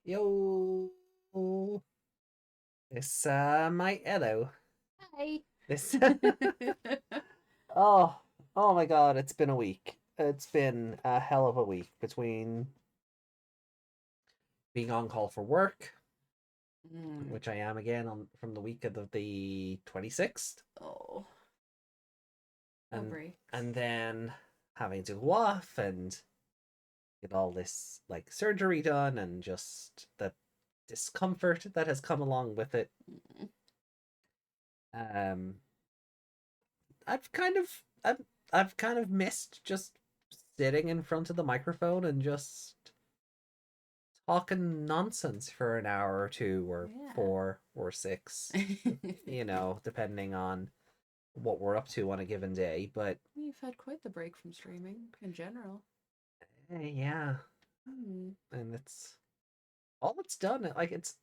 Yo, this my hello. Hi. This oh oh my god, it's been a week. It's been a hell of a week between being on call for work, Mm. which I am again on from the week of the 26th, Oh, no and breaks. and then having to go off and get all this like surgery done and just the discomfort that has come along with it. Mm. Um I've kind of I've kind of missed just sitting in front of the microphone and just talking nonsense for an hour or two or Yeah. 4 or 6, depending on what we're up to on a given day. But You've had quite the break from streaming in general. yeah, Mm. and it's all it's done. Like it's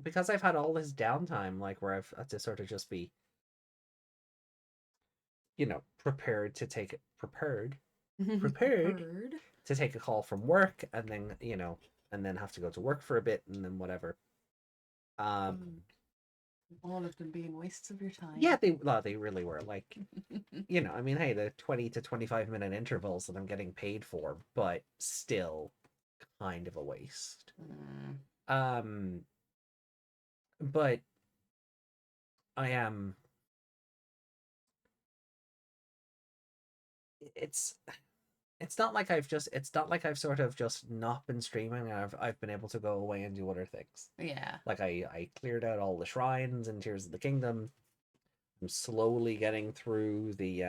because I've had all this downtime, like where I've had to sort of just be, prepared to take it, prepared Prepared. to take a call from work and then and then have to go to work for a bit and then whatever. um Mm. All of them being wastes of your yeah, time. they really were like, I mean, hey, the 20 to 25 minute intervals that I'm getting paid for, but still kind of a waste. Mm. um but I am, it's it's not like I've sort of just not been streaming and I've been able to go away and do other things. Yeah. Like I cleared out all the shrines and Tears of the Kingdom. I'm slowly getting through the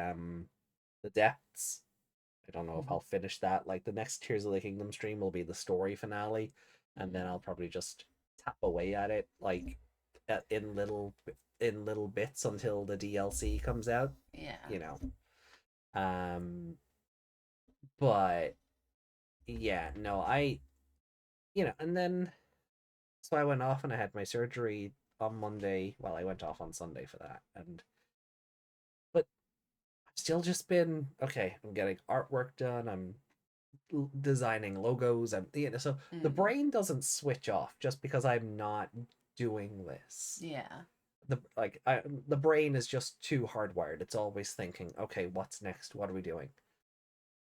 depths. I don't know if Mhm. I'll finish that. Like the next Tears of the Kingdom stream will be the story finale, and then Mm. I'll probably just tap away at it like in little bits until the DLC comes out. Yeah. You know. Um but yeah, no, and then so I went off and I had my surgery on Monday. Well, I went off on Sunday for that. And but I've still just been okay, I'm getting artwork done. I'm designing logos. So the Mm. brain doesn't switch off just because I'm not doing this. Yeah. The brain is just too hardwired. It's always thinking, okay, what's next? What are we doing?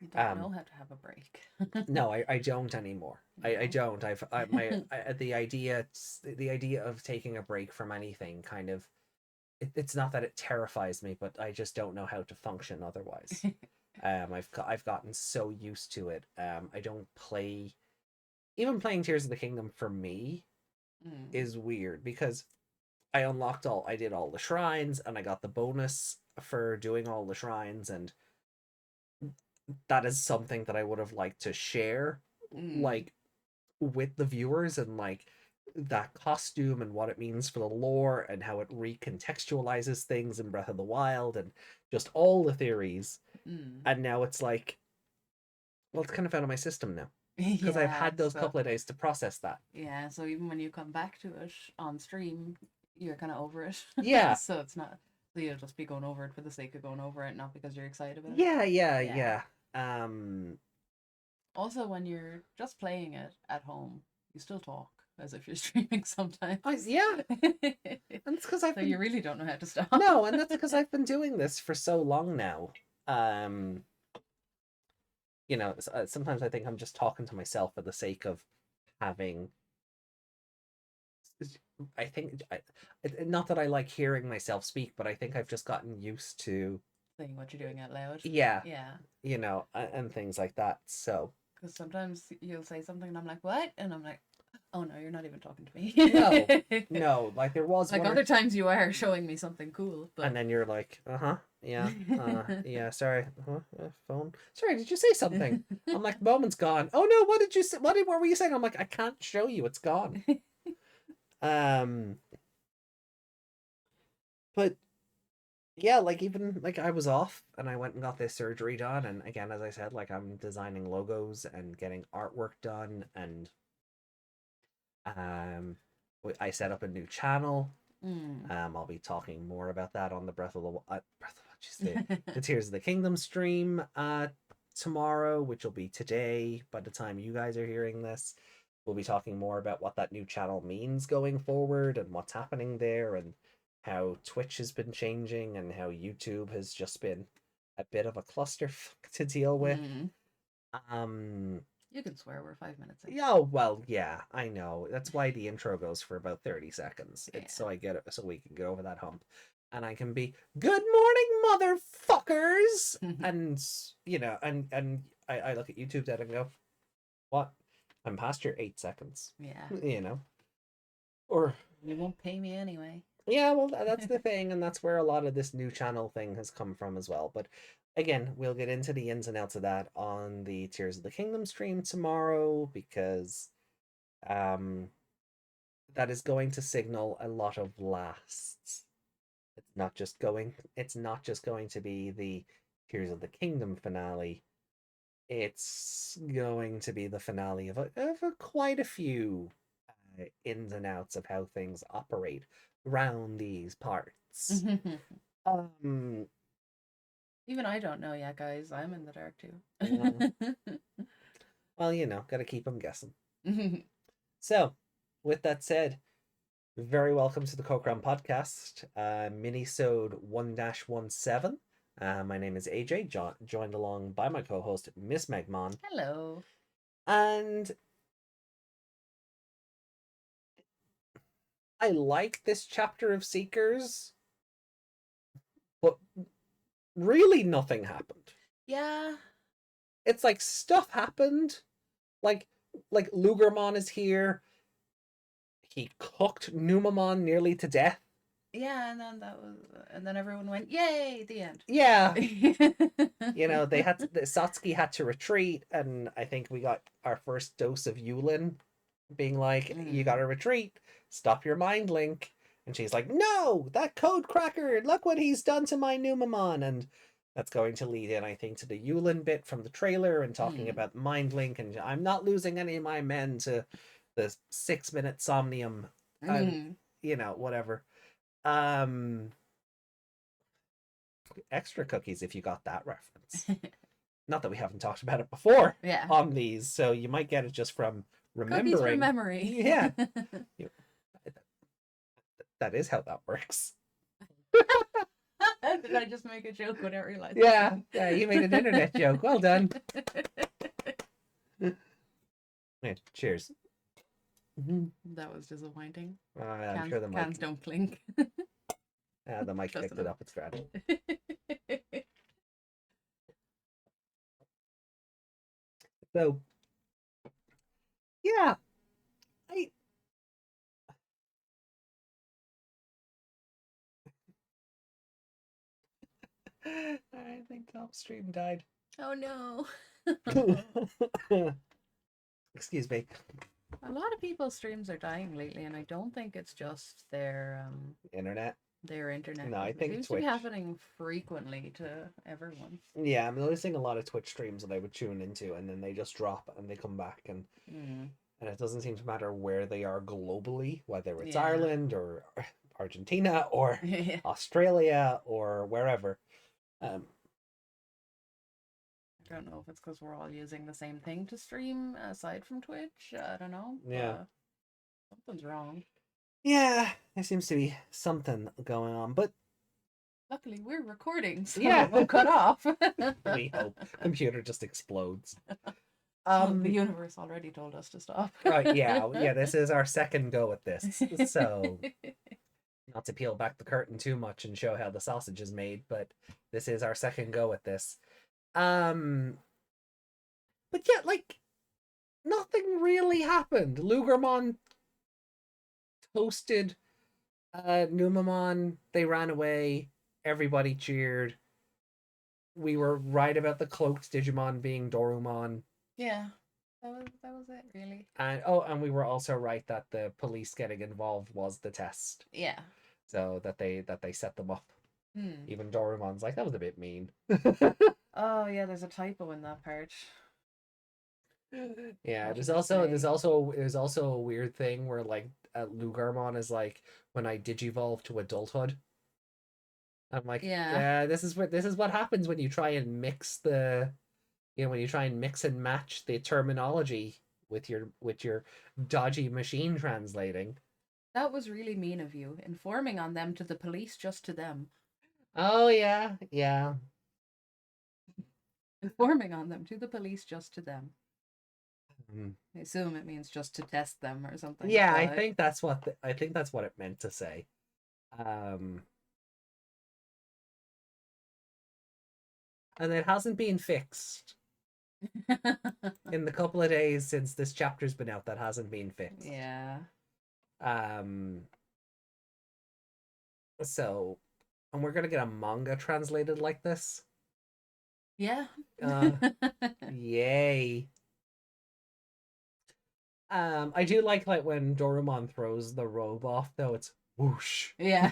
You don't Um, know how to have a break. no, I don't anymore. I No. don't. The idea of taking a break from anything kind of, it's not that it terrifies me, but I just don't know how to function otherwise. I've gotten so used to it. I don't play, even playing Tears of the Kingdom for me Mm. is weird because I did all the shrines and I got the bonus for doing all the shrines, and that is something that I would have liked to share, Mm. like with the viewers, and like that costume and what it means for the lore and how it recontextualizes things in Breath of the Wild and just all the theories. Mm. And now it's like, well, it's kind of out of my system now because I've Yeah. had those So couple of days to process that. yeah, so even when you come back to it on stream, you're kind of over it. Yeah, So it's not, so you'll just be going over it for the sake of going over it, not because you're excited about it. yeah, yeah, Yeah. yeah. Um, Also, when you're just playing it at home, you still talk as if you're streaming sometimes. yeah, and it's because I've So been you really don't know how to stop. no, and that's because I've been doing this for so long now. Um, sometimes I think I'm just talking to myself for the sake of having. I think not that I like hearing myself speak, but I think I've just gotten used to, Saying what you're doing out loud. yeah, Yeah. and things like that. So Because sometimes you'll say something and I'm like, what? And I'm like, oh no, you're not even talking to no, me. no, like there was Like one or other times you are showing me something cool, and but then you're like, uh-huh, yeah, sorry, phone, sorry, did you say something? I'm like, moment's gone. Oh no, what did you say? What were you saying? I'm like, I can't show you, it's gone. um but yeah, like even like I was off and I went and got this surgery done, and again, as I said, like I'm designing logos and getting artwork done, and um I set up a new channel. mm. I'll be talking more about that on the the Tears of the Kingdom stream tomorrow, which will be today by the time you guys are hearing this. we'll be talking more about what that new channel means going forward and what's happening there, and how Twitch has been changing and how YouTube has just been a bit of a clusterfuck to deal with. Um, You can swear, we're 5 minutes in. yeah, well, yeah, I know. That's why the intro goes for about 30 seconds. It's so Yeah. I get it, so we can get over that hump. And I can be, good morning, motherfuckers! And, you know, and I look at YouTube then and go, what? I'm past your 8 seconds. Yeah. You know? Or, You won't pay me anyway. yeah, well, that's the thing, and that's where a lot of this new channel thing has come from as well. But again, we'll get into the ins and outs of that on the Tears of the Kingdom stream tomorrow, because that is going to signal a lot of lasts. It's not just going to be the Tears of the Kingdom finale. It's going to be the finale of quite a few ins and outs of how things operate around these parts. Um, Even I don't know yet, guys. I'm in the dark too. well, you know, gotta keep them guessing. So, with that said, very welcome to the Cocram Podcast, minisode 1-17. My name is AJ, joined along by my co-host, Miss Megmon. Hello. And I like this chapter of Seekers, but really nothing happened. Yeah. It's like stuff happened. Like Lugermon is here. He cooked Numemon nearly to death. Yeah, and then everyone went, "Yay!" The end. Yeah. You know, Satsuki had to retreat, and I think we got our first dose of Yulin being like, you gotta retreat, stop your mind link. And she's like, no, that code cracker, look what he's done to my Numemon. And that's going to lead in, I think, to the Yulin bit from the trailer and talking about mind link, and I'm not losing any of my men to the 6-minute somnium. You know, whatever. Extra cookies if you got that reference. Not that we haven't talked about it before on these, so you might get it just from remembering. Cookies from memory. Yeah. That is how that works. Did I just make a joke when I realized? Yeah, you made an internet joke. Well done. Yeah, cheers. That was disappointing. I'm sure the mic... cans don't clink. The mic picked it up. It's grand. So, yeah, I think top stream died. Oh no. Excuse me. A lot of people's streams are dying lately, and I don't think it's just their internet. Their internet. No, I think it seems Twitch. To be happening frequently to everyone. Yeah, I'm noticing a lot of Twitch streams that I would tune into, and then they just drop and they come back, and it doesn't seem to matter where they are globally, whether it's Ireland or Argentina or Australia or wherever. I don't know if it's because we're all using the same thing to stream aside from Twitch. I don't know. Yeah. Something's wrong. Yeah, there seems to be something going on, but luckily we're recording, so it won't cut off. We hope. Computer just explodes. The universe already told us to stop. Right, yeah, this is our second go at this. So, not to peel back the curtain too much and show how the sausage is made, but this is our second go at this. But yeah, like, nothing really happened. Lugermon toasted Numemon, they ran away, everybody cheered. We were right about the cloaked Digimon being Dorumon. Yeah, that was it, really. And we were also right that the police getting involved was the test. Yeah. So that they set them up. Even Dorumon's like, that was a bit mean. Oh yeah, there's a typo in that part. Yeah, there's also a weird thing where like Lugarmon is like, when I digivolve to adulthood. I'm like, yeah, this is what happens when you try and mix when you try and mix and match the terminology with your dodgy machine translating. That was really mean of you, informing on them to the police just to them. Oh yeah, yeah. Informing on them to the police just to them. Mm. I assume it means just to test them or something. Yeah, I But think that's what I think that's what it meant to say. Um, and it hasn't been fixed in the couple of days since this chapter's been out. That hasn't been fixed. yeah. Um, so, and we're gonna get a manga translated like this. Yeah. Uh, yay. I do like when Doraemon throws the robe off though. It's whoosh. Yeah.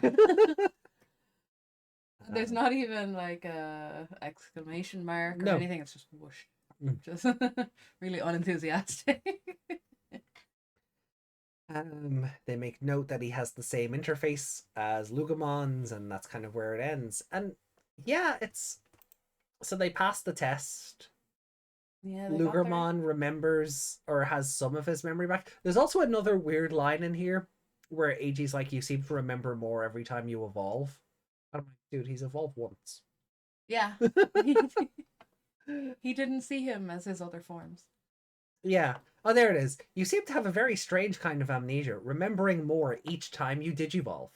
There's Um, not even like a exclamation mark or no. anything. It's just whoosh. Mm. Just really unenthusiastic. They make note that he has the same interface as Lugamon's, and that's kind of where it ends. And yeah, it's so they pass the test. Yeah, they got there. Lugermon remembers or has some of his memory back. There's also another weird line in here where AG's like, "You seem to remember more every time you evolve." I'm like, dude, he's evolved once. Yeah. He didn't see him as his other forms. Yeah. Oh, there it is. You seem to have a very strange kind of amnesia, remembering more each time you digivolve.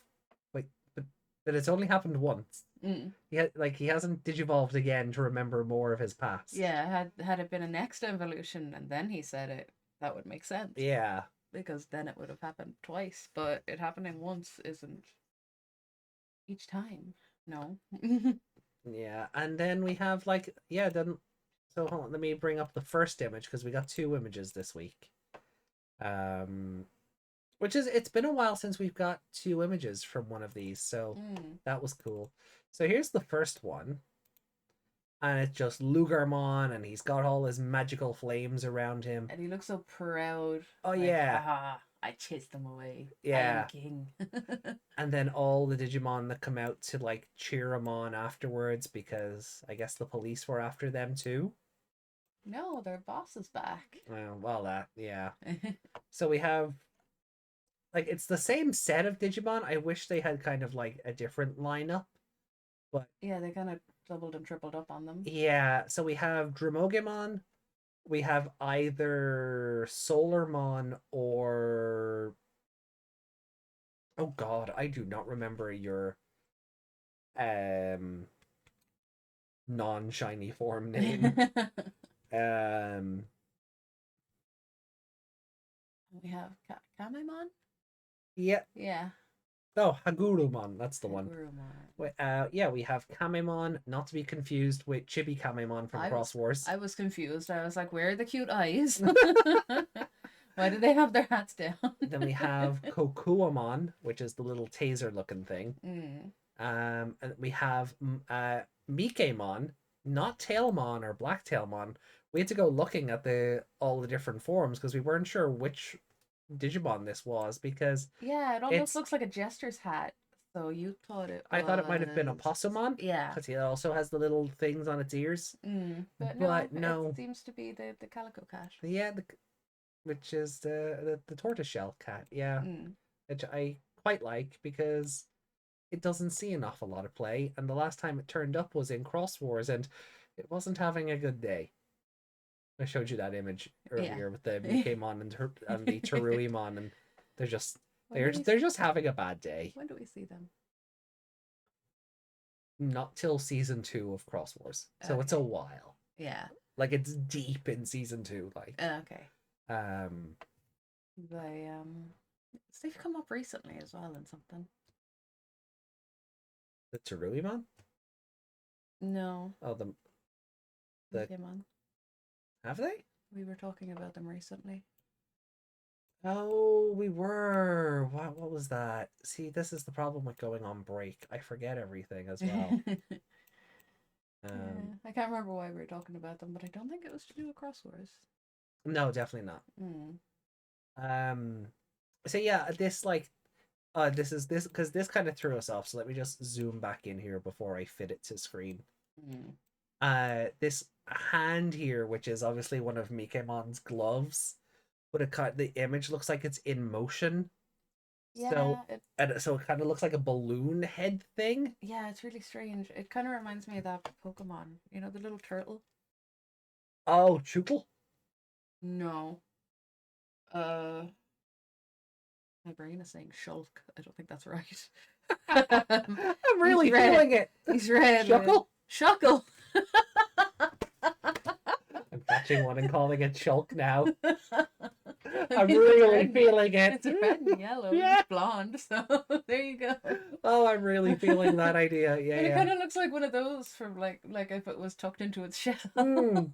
Wait, but it's only happened once. Mm. He hasn't digivolved again to remember more of his past. Yeah, had it been a next evolution and then he said it, that would make sense. Yeah. Because then it would have happened twice, but it happening once isn't each time. No. Yeah. And then we have then so hold on, let me bring up the first image because we got two images this week. Which is it's been a while since we've got two images from one of these, so that was cool. So here's the first one. And it's just Lugarmon, and he's got all his magical flames around him. And he looks so proud. Oh, like, yeah. haha, I chased them away. Yeah. I am king. And then all the Digimon that come out to cheer him on afterwards because I guess the police were after them too. No, their boss is back. Well, yeah. So we have it's the same set of Digimon. I wish they had kind of a different lineup. But yeah, they kind of doubled and tripled up on them. Yeah, so we have Dremogemon, we have either Solarmon or oh god, I do not remember your non-shiny form name. We have Kamemon? Yeah. Yeah. Oh, Hagurumon, that's the one. Hagurumon. Yeah, we have Kamemon, not to be confused with Chibi Kamemon from Cross Wars. I was confused. I was like, where are the cute eyes? Why do they have their hats down? Then we have Kokuamon, which is the little taser-looking thing. And we have Mikemon, not Tailmon or Black Tailmon. We had to go looking at all the different forms because we weren't sure which Digimon this was because yeah, it almost looks like a jester's hat. So you thought it was... I thought it might have been a Possumon. Yeah. Because it also has the little things on its ears. But no, it seems to be the calico cat. Yeah, which is the tortoiseshell cat. Yeah. Which I quite like because it doesn't see an awful lot of play. And the last time it turned up was in Cross Wars and it wasn't having a good day. I showed you that image earlier with the Mikemon and the Teruimon, and they're just having a bad day. When do we see them? Not till season 2 of Cross Wars, so it's a while. Yeah, it's deep in season 2. Okay. They've come up recently as well in something. The Teruimon? No. Oh, the Digimon. Have they? We were talking about them recently. Oh, we were. What was that? See, this is the problem with going on break. I forget everything as well. Yeah, I can't remember why we were talking about them, but I don't think it was to do with Cross Wars. No, definitely not. So yeah, this because this kind of threw us off. So let me just zoom back in here before I fit it to screen. This hand here, which is obviously one of Mikemon's gloves, but the image looks like it's in motion. So Yeah, so it kind of looks like a balloon head thing. yeah, it's really strange. It kind of reminds me of that Pokemon. You know, the little turtle? Oh, Chuckle. No. Uh, my brain is saying Shulk. I don't think that's right. I'm He's really red. feeling it. He's red. Shuckle. Shuckle. I'm catching one and calling it Shulk now. I I'm mean, really feeling it. it's red and yellow. Yeah. He's blonde, so there you go. Oh, I'm really feeling that idea. Yeah, And it yeah. kind of looks like one of those from like if it was tucked into its shell. Mm,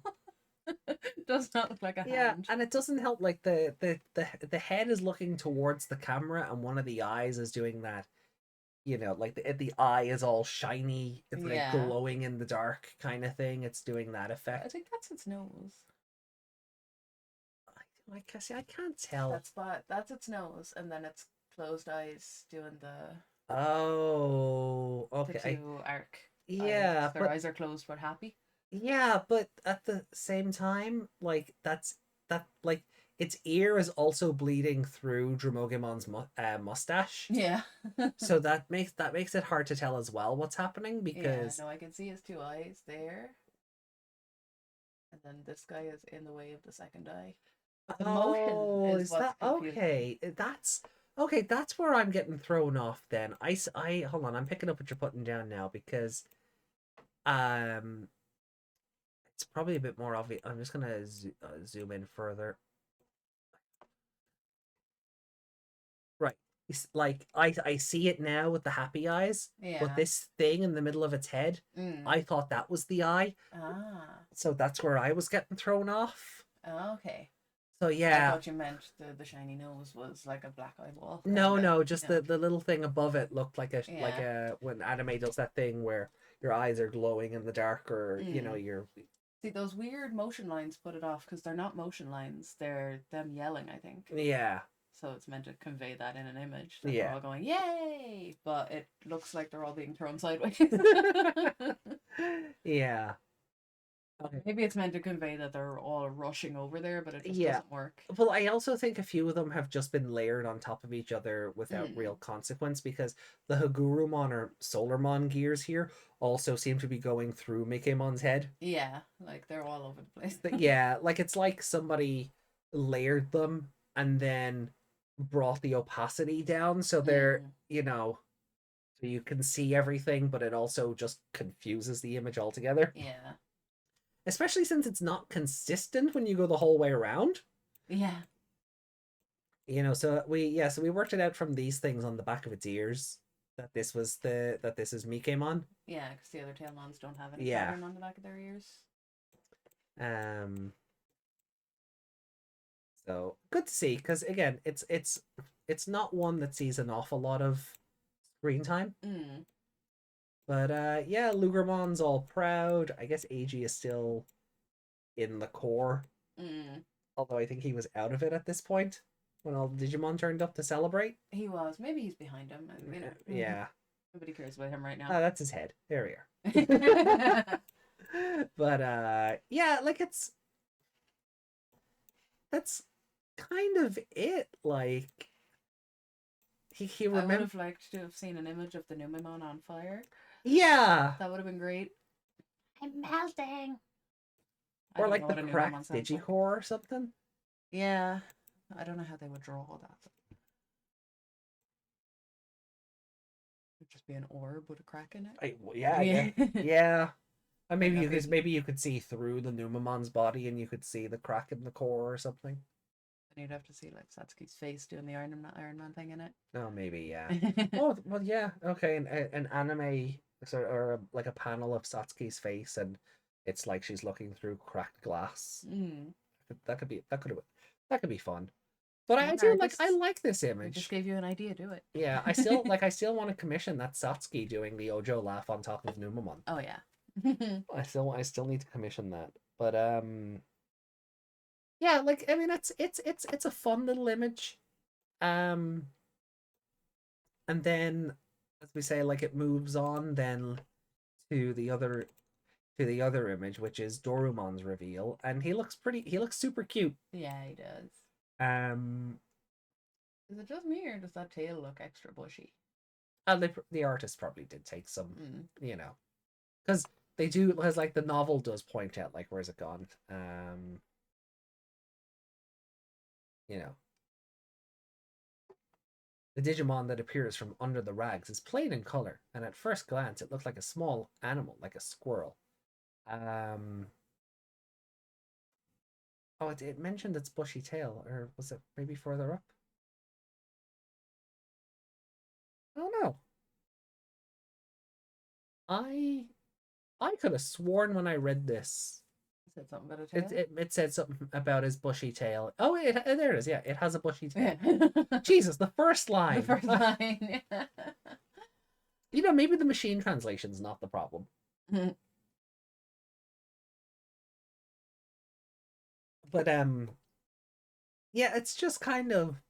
Does not look like a yeah, hand. and it doesn't help. Like the head is looking towards the camera, and one of the eyes is doing that. You know, like the eye is all shiny. It's like Yeah. glowing in the dark kind of thing. It's doing that I effect. think that's its nose. I guess I can't tell. That's its nose, and then its closed eyes doing Oh, the okay. two arc eyes. Yeah, Their but eyes are closed but happy. yeah, but at the same time, like that like its ear is also bleeding through Dramogimon's mustache. Yeah. So that makes it hard to tell as well what's happening Yeah, because no, I can see his two eyes there. And then this guy is in the way of the second eye. But the motion oh, is is what's that confusing. okay? That's okay. That's where I'm getting thrown off. Then I hold on. I'm picking up what you're putting down now because um, it's probably a bit more obvious. I'm just gonna zoom in further. Right. It's like I see it now with the happy eyes, but Yeah. this thing in the middle of its head, Mm. I thought that was the eye. Ah. So that's where I was getting thrown off. Okay. So I yeah, thought you meant the shiny nose was like a black eyeball, no, kind of. no, just No. the little thing above it looked like Yeah. a when anime does that thing where your eyes are glowing in the dark, or Mm. you're See, those weird motion lines put it off because they're not motion lines. They're them yelling, I think. yeah, So it's meant to convey that in an image that they're yeah. all going, yay! But it looks like they're all being thrown sideways. Yeah. Okay. Maybe it's meant to convey that they're all rushing over there, but it just Yeah. doesn't work. Well, I also think a few of them have just been layered on top of each other without real Mm. consequence because the Hagurumon or Solarmon gears here also seem to be going through Mikemon's head. Yeah, like they're all over the place. But yeah, like it's like somebody layered them and then brought the opacity down so they're, Mm. so you can see everything, but it also just confuses the image altogether. Yeah. Especially since it's not consistent when you go the whole way around. Yeah. So we worked it out from these things on the back of its ears that this is Mikemon. Yeah, because the other Tailmons don't have any Yeah. pattern on the back of their ears. Um so good to see because again, it's not one that sees an awful lot of screen time. Mm. But yeah, Lugermon's all proud. I guess AG is still in the core, Mm. although I think he was out of it at this point when all the Digimon turned up to celebrate. He was. Maybe he's behind him. Yeah. Nobody cares about him right Oh, now. that's his head. There we are. But yeah, like that's kind of it. Like he I would remember. have liked to have seen an image of the Numemon on fire. Yeah. That would have been great. I'm melting. I Or don't like know the what a Numemon cracked sounds like. Digi-core or something. Yeah. I don't know how they would draw that. It would just be an orb with a crack in it. Yeah, I Yeah. guess. Yeah. And Might not be. maybe you could see through the Numemon's body and you could see the crack in the core or something. Then you'd have to see like Satsuki's face doing the Iron Man thing in Oh, maybe, yeah. it. Oh, well, yeah. Okay, an anime or like a panel of Satsuki's face, and it's like she's looking through cracked glass. Mm. That could be fun. But I Smart do I artists. like this I just image. gave you an idea. Do it. Yeah, I still want to commission that Satsuki doing the Ojo laugh on top of Numemon. Oh yeah. I still need to commission that. But yeah, like I mean it's a fun little image. Um and then as we say, like it moves on then to the other image, which is Dorumon's reveal, and he looks super cute. Yeah, he does. Um, Is it just me or does that tail look extra bushy? and the artist probably did take some, Mm. because they do, because like the novel does point out like where's it gone, you know, the Digimon that appears from under the rags is plain in color, and at first glance it looked like a small animal, like a squirrel. Um, oh, it mentioned its bushy tail, or was it maybe further up? Oh no, I I could have sworn when I read this, Said something about a it, tail? it it said something about his bushy tail. Oh, there it is. Yeah, it has a bushy tail. Yeah. Jesus, the first The line. first line. Maybe the machine translation's not the problem. But yeah, it's just kind of,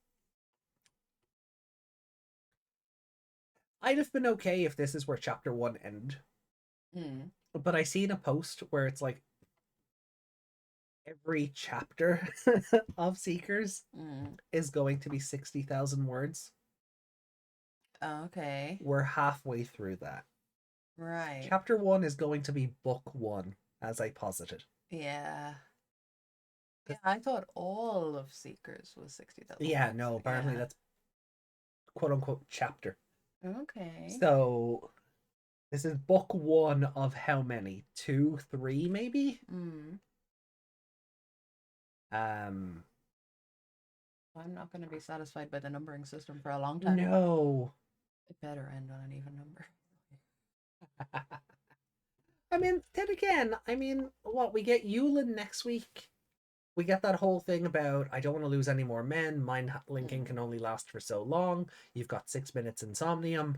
I'd have been okay if this is where chapter 1 ended. Mm. But I seen a post where it's like every chapter of Seekers Mm. is going to be 60,000 words. Okay. We're halfway through that. Right. Chapter 1 is going to be book 1, as I posited. Yeah. Yeah, I thought all of Seekers was 60,000 Yeah, words. no, apparently Yeah. that's quote unquote chapter. Okay. So this is book 1 of how many? 2, 3, maybe? Mm. Um, I'm not going to be satisfied by the numbering system for a long time. no. It better end on an even number. I mean, then again, what, we get Yulin next week. We get that whole thing about I don't want to lose any more men. Mind linking can only last for so long. You've got 6 minutes insomnium.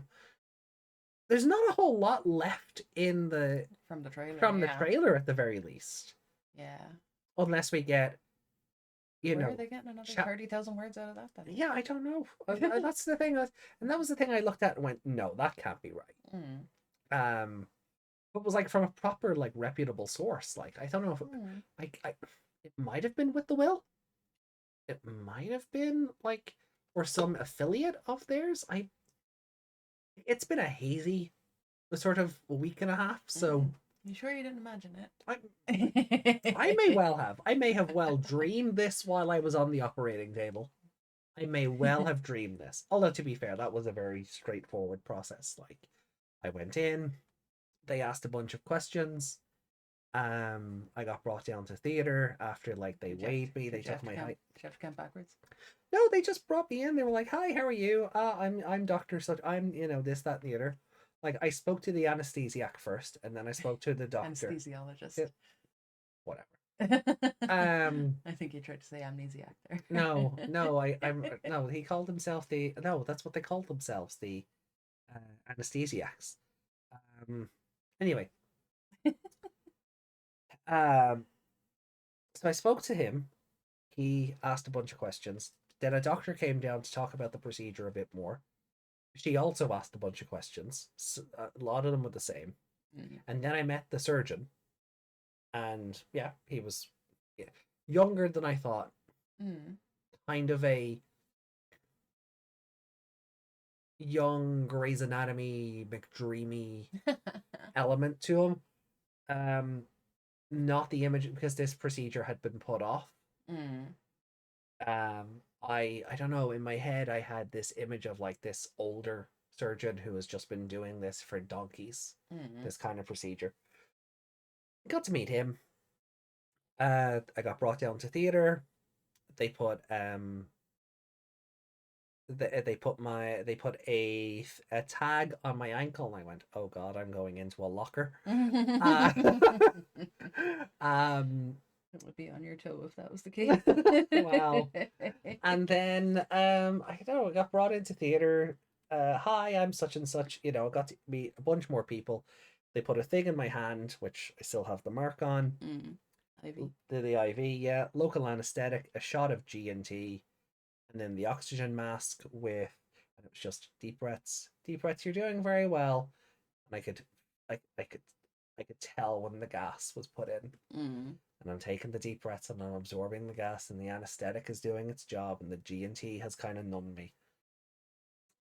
There's not a whole lot left in the From the trailer, from the yeah. trailer at the very least, Yeah. unless we get Where are they getting another 30,000 words out of that then? Yeah, I don't know. That's the thing, and that was the thing I looked at and went, no, that can't be right. Mm. But was like from a proper like reputable source. Like I don't know if it might have been with the Will. It might have been like, or some affiliate of theirs. It's been a hazy sort of week and a half, so You sure you didn't imagine I it? I may well have. I may have well dreamed this while I was on the operating table. I may well have dreamed this. Although to be fair, that was a very straightforward process. Like I went in, they asked a bunch of questions. I got brought down to theater after like they weighed me. They took my height. Did you have to count backwards? No, they just brought me in. They were like, "Hi, how are you? I'm Doctor Such. I'm this that and the other." Like I spoke to the anesthesiac first, and then I spoke to the doctor. Anesthesiologist. Yeah, whatever. I think you tried to say amnesiac there. No, I'm no. He called himself the no. That's what they called themselves, the anesthesiacs. Um, anyway, um, so I spoke to him. He asked a bunch of questions. Then a doctor came down to talk about the procedure a bit more. She also asked a bunch of questions. A lot of them were the same. And then I met the surgeon, and yeah, he was younger than I thought. Kind of a young Grey's Anatomy McDreamy element to him. Not the image, because this procedure had been put off. I don't know, in my head I had this image of like this older surgeon who has just been doing this for donkeys, this kind of procedure. Got to meet him. I got brought down to theater. They put they put a tag on my ankle, and I went, oh god, I'm going into a locker. It would be on your toe if that was the case. Wow. And then I don't know, I got brought into theater. Hi, I'm such and such. I got to meet a bunch more people. They put a thing in my hand, which I still have the mark on. IV. The IV, yeah. Local anesthetic, a shot of G&T, and then the oxygen mask with, and it was just deep breaths. Deep breaths, you're doing very well. And I could tell when the gas was put in. and I'm taking the deep breaths and I'm absorbing the gas, and the anesthetic is doing its job, and the G&T has kind of numbed me.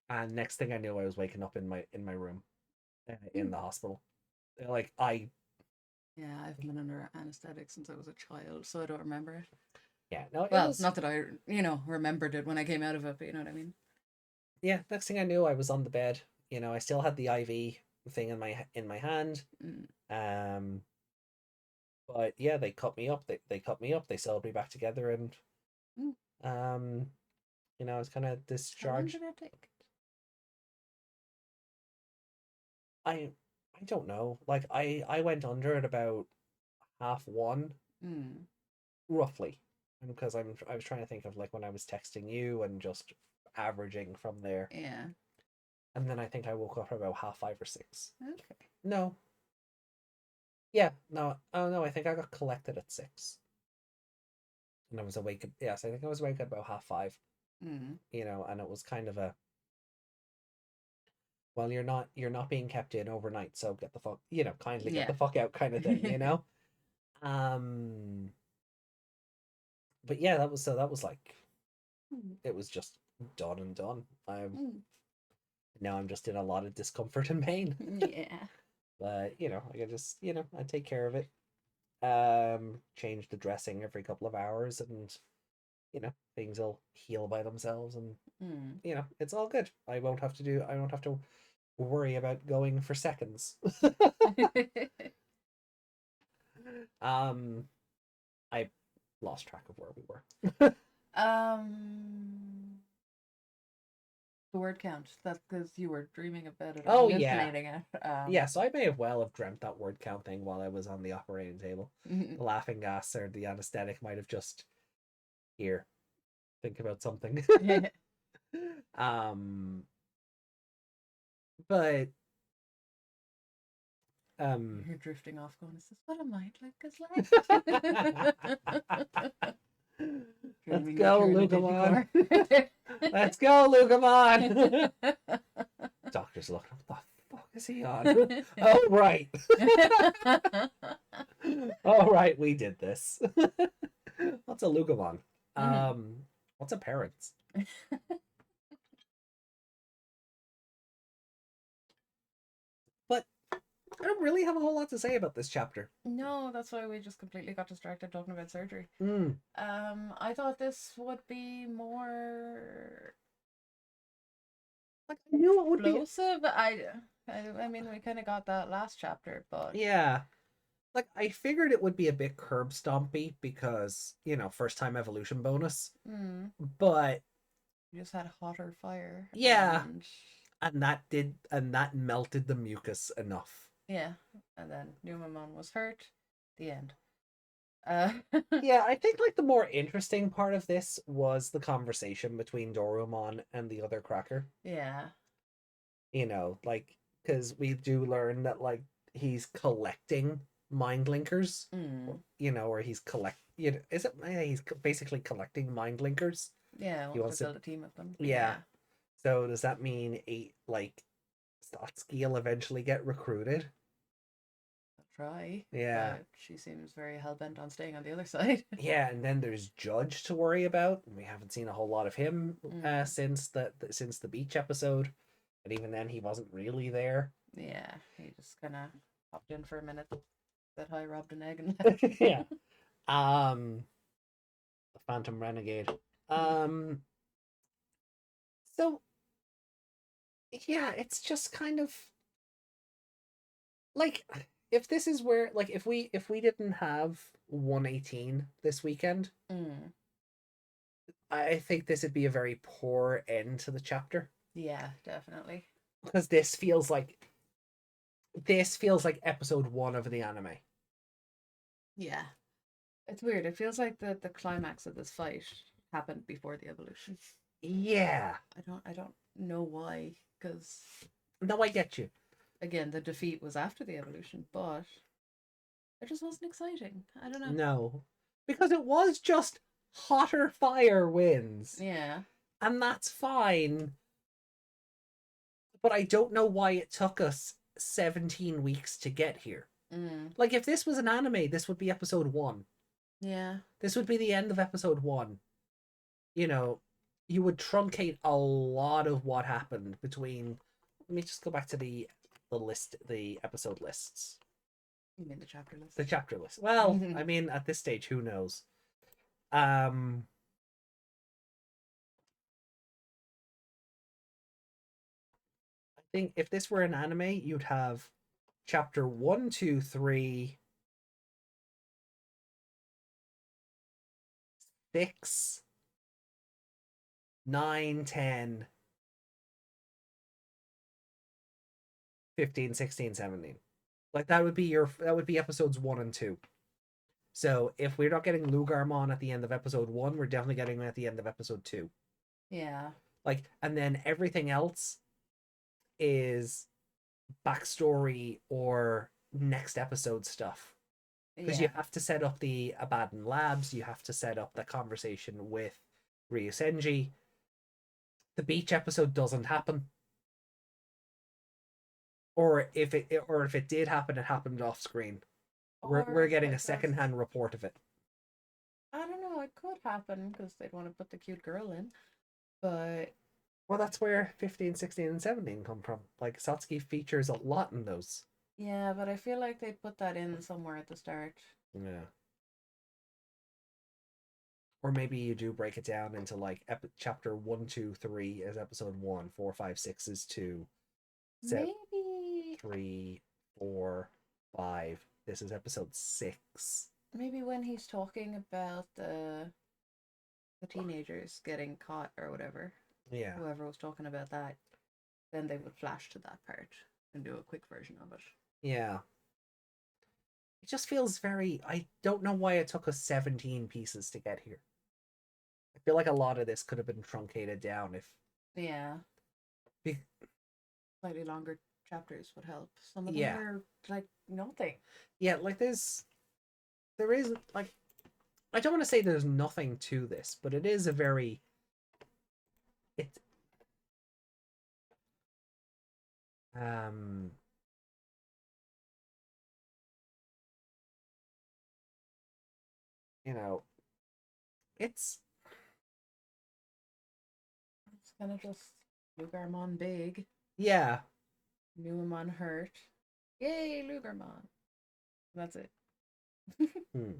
And next thing I knew, I was waking up in my room in the hospital. Like I Yeah, I've been under anesthetic since I was a child, so I don't remember it. Yeah, no, it Well, was not that I, remembered it when I came out of it, but you know what I mean. yeah. Next thing I knew, I was on the bed. I still had the IV thing in my hand. Mm. Um, but yeah, they cut me up. They cut me up. They sewed me back together, and Mm. um, I was kind of How long discharged. did it take? I I don't know. Like I went under at about 1:30, Mm. roughly, because I was trying to think of like when I was texting you and just averaging from there. Yeah. And then I think I woke up about 5:30 or 6. Okay. No, yeah, no, oh no, I think I got collected at 6, and I was awake. Yes, I think I was awake at about 5:30. Mm. And it was kind of a, well, you're not being kept in overnight, so get the fuck, kindly get Yeah. the fuck out, kind of thing. Um, but yeah, that was like, Mm. it was just done and done. Mm. Now I'm just in a lot of discomfort and pain, Yeah. but I can just I take care of it. Change the dressing every couple of hours, and things will heal by themselves, and Mm. it's all good. I won't have to worry about going for seconds. um I lost track of where we were. um, the word count. That's because you were dreaming about it or Oh yeah. hallucinating it. Yeah, so I may have well have dreamt that word count thing while I was on the operating table. Mm. The laughing gas or the anesthetic might have just, here, think about something. um but You're drifting off, going, "Is this what a mind like is like?" let's Dreaming that go, you're in a Lucamon. Digicore. Let's go, Lucamon. Doctor's looking, what the fuck is he on? Oh right. All right, we did this. What's a Lucamon? Mhm. What's a parents? But I don't really have a whole lot to say about this chapter. No, that's why we just completely got distracted talking about surgery. Mm. I thought this would be more Like I knew it would be. explosive. I mean, we kind of got that last chapter, but Yeah. Like I figured it would be a bit curb stompy because, first time evolution bonus. mm, But we just had hotter fire, yeah, and and that melted the mucus enough. yeah, and then Numemon was hurt. The end. Uh, Yeah, I think like the more interesting part of this was the conversation between Dorumon and the other cracker. yeah. Like, because we do learn that like he's collecting mind linkers, Mm. or he's is it, yeah, he's basically collecting mind linkers. Yeah, He wants to wants to, build a team of them. yeah. Yeah. So does that mean Stotsky will eventually get recruited? I'll try. Yeah. But she seems very hell bent on staying on the other side. Yeah, and then there's Judge to worry about. We haven't seen a whole lot of him Mm. since the beach episode, but even then he wasn't really there. Yeah, he just kind of popped in for a minute, said hi, robbed an egg, and left. Yeah. The Phantom Renegade. Mm. So yeah, it's just kind of like, if this is where, like, if we didn't have 118 this weekend, Mm. I think this would be a very poor end to the chapter, Yeah, definitely. because this feels like episode 1 of the anime. Yeah. It's weird. It feels like the climax of this fight happened before the evolution. Yeah. I don't know why, because No, I get you. again, the defeat was after the evolution, but it just wasn't exciting. I don't know. No. Because it was just hotter fire wins. Yeah. And that's fine. But I don't know why it took us 17 weeks to get here. Mm. Like, if this was an anime, this would be episode 1. Yeah. This would be the end of episode 1. You know, you would truncate a lot of what happened between. Let me just go back to the episode lists. You mean the chapter list? The chapter list. Well, I mean, at this stage, who knows? Um, I think if this were an anime, you'd have chapter 1, 2, 3, 6, 9, 10, 15, 16, 17. Like that would be episodes 1 and 2. So if we're not getting Lugarmon at the end of episode 1, we're definitely getting him at the end of episode 2. Yeah. Like, and then everything else is backstory or next episode stuff. Because you Yeah. have to set up the Abaddon Labs, you have to set up the conversation with Ryusenji. The beach episode doesn't happen. Or if it did happen, it happened off screen. We're Or getting they a just, secondhand report of it. I don't know, it could happen because they'd want to put the cute girl in. But Well, that's where 15, 16, and 17 come from. Like, Satsuki features a lot in those. yeah, but I feel like they'd put that in somewhere at the start. Yeah. Or maybe you do break it down into like chapter 1, 2, 3 is episode 1, 4, 5, 6 is 2, 7, Maybe 3, 4, 5. This is episode 6. maybe when he's talking about the teenagers getting caught or whatever, Yeah. whoever was talking about that, then they would flash to that part and do a quick version of it. Yeah. It just feels very. I don't know why it took us 17 pieces to get here. I feel like a lot of this could have been truncated down if. Yeah, Be- slightly longer chapters would help. Some of them yeah. are like nothing. Yeah, like there is like I don't want to say there's nothing to this, but it is a very it um you know, it's It's kind of just Lugarmon big, yeah. Numemon hurt. Yay, Lugarmon. That's it. Hmm.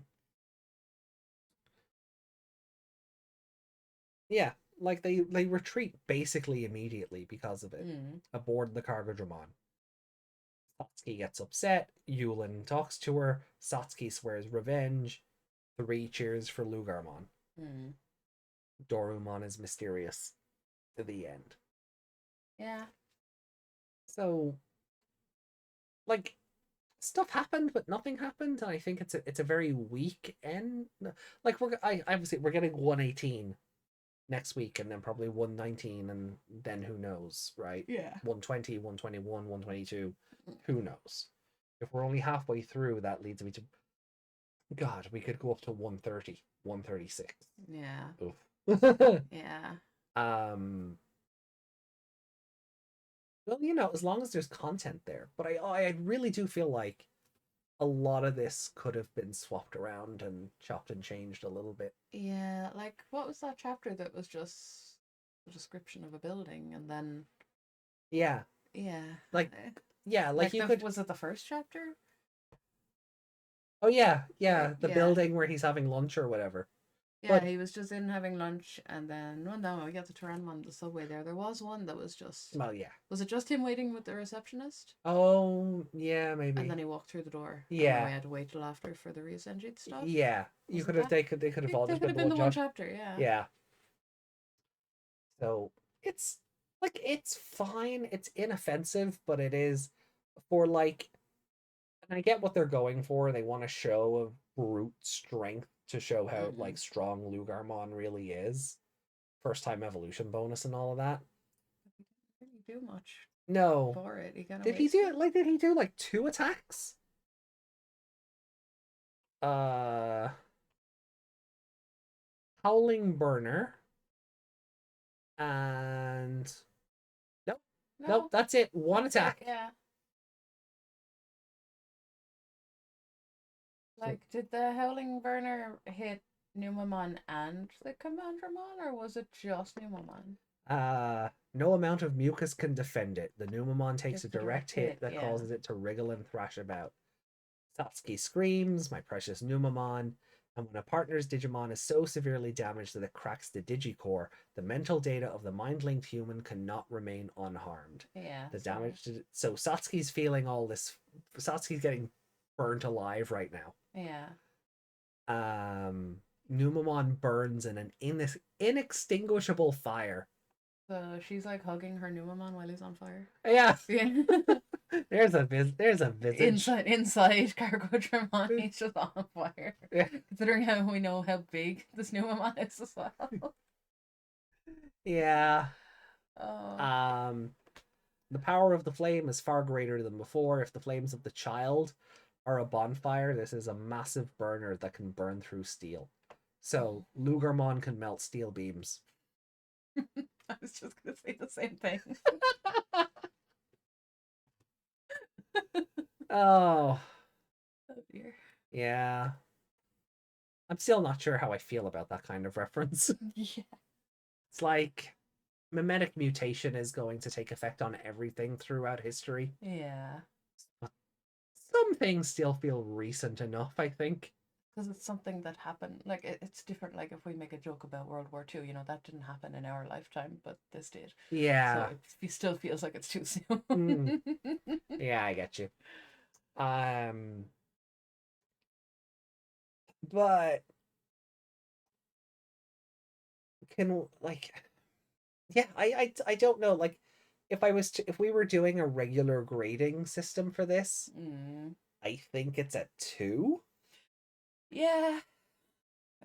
Yeah, like they retreat basically immediately because of it. Mm. Aboard the cargo Dramon. Satsuki gets upset. Yulin talks to her. Satsuki swears revenge. 3 cheers for Lugarmon. Mm. Dorumon is mysterious to the end. Yeah. So, like, stuff happened, but nothing happened, and I think it's a very weak end. Like I obviously we're getting 118 next week, and then probably 119, and then who knows, right? Yeah. 120, 121, 122. Who knows? If we're only halfway through, that leads me to God, we could go up to 130, 136. Yeah. Oof. Yeah. Well, you know, as long as there's content there. But I really do feel like a lot of this could have been swapped around and chopped and changed a little bit. Yeah. Like, what was that chapter that was just the description of a building and then. Yeah. Yeah. Like, yeah, like you could. Was it the first chapter? Oh, yeah, yeah, the Yeah. building where he's having lunch or whatever. Yeah, But, he was just in having lunch, and then no, no, we got the Tyrannomon on the subway there. There was one that was just. well, yeah. Was it just him waiting with the receptionist? Oh, yeah, And maybe. then he walked through the door. And Yeah. then we had to wait till after for the Ryusenji stuff. Yeah. You Was could it have, that? they could have all They just could have been been the one one shot. chapter, yeah. Yeah. So it's like it's fine. It's inoffensive, but it is for like and I get what they're going for. They want to show a brute strength to show how Mm-hmm. like strong Lugarmon really is. First time evolution bonus and all of that. He didn't really do much No. for it. He kind of Did he wasted. do like did he do like 2 attacks? Uh Howling Burner and nope. Nope, No, that's it. One that's it. attack. Yeah. Like, did the Howling Burner hit Numemon and the Commandramon, or was it just Numemon? No amount of mucus can defend it. The Numemon takes a It's a direct direct hit hit, that yeah. causes it to wriggle and thrash about. Satsuki screams, "My precious Numemon!" And when a partner's Digimon is so severely damaged that it cracks the Digicore, the mental data of the mind-linked human cannot remain unharmed. Yeah, The so damage to... So Satsuki's feeling all this. Satsuki's getting burnt alive right now. yeah. Numemon burns in an inextinguishable fire. So she's like hugging her Numemon while he's on fire. Yeah, Yeah. there's a visage. Inside Gargodramon, he's just on fire. Yeah. Considering how we know how big this Numemon is as well. Yeah. Oh. Um, the power of the flame is far greater than before. If the flames of the child are a bonfire, this is a massive burner that can burn through steel. So Lugermon can melt steel beams. I was just gonna say the same thing. Oh, Oh dear. yeah. I'm still not sure how I feel about that kind of reference. Yeah. It's like mimetic mutation is going to take effect on everything throughout history. Yeah. But some things still feel recent enough, I think. Because it's something that happened. Like, it's different. Like, if we make a joke about World War II, you know, that didn't happen in our lifetime, but this did. Yeah. So it still feels like it's too soon. Yeah, I get you. But can like, yeah, I don't know. Like, if we were doing a regular grading system for this, I think it's a 2. Yeah.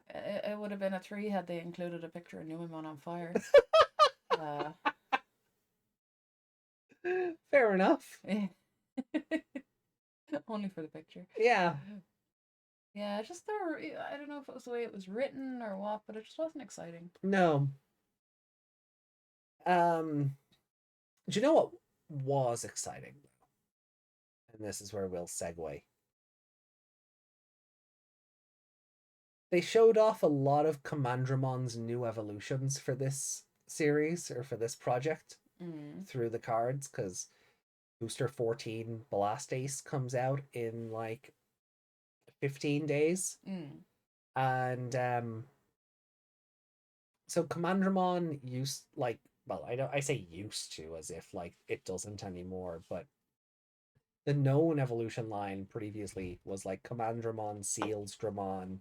It would have been a 3 had they included a picture of Numemon on fire. Fair enough. Only for the picture. Yeah. Yeah, just I don't know if it was the way it was written or what, but it just wasn't exciting. No. Do you know what was exciting? And this is where we'll segue. They showed off a lot of Commandramon's new evolutions for this series or for this project through the cards, because Booster 14 Blast Ace comes out in like 15 days. And so Commandramon used like, well, I say used to as if like it doesn't anymore, but the known evolution line previously was like Commandramon, Sealsdramon,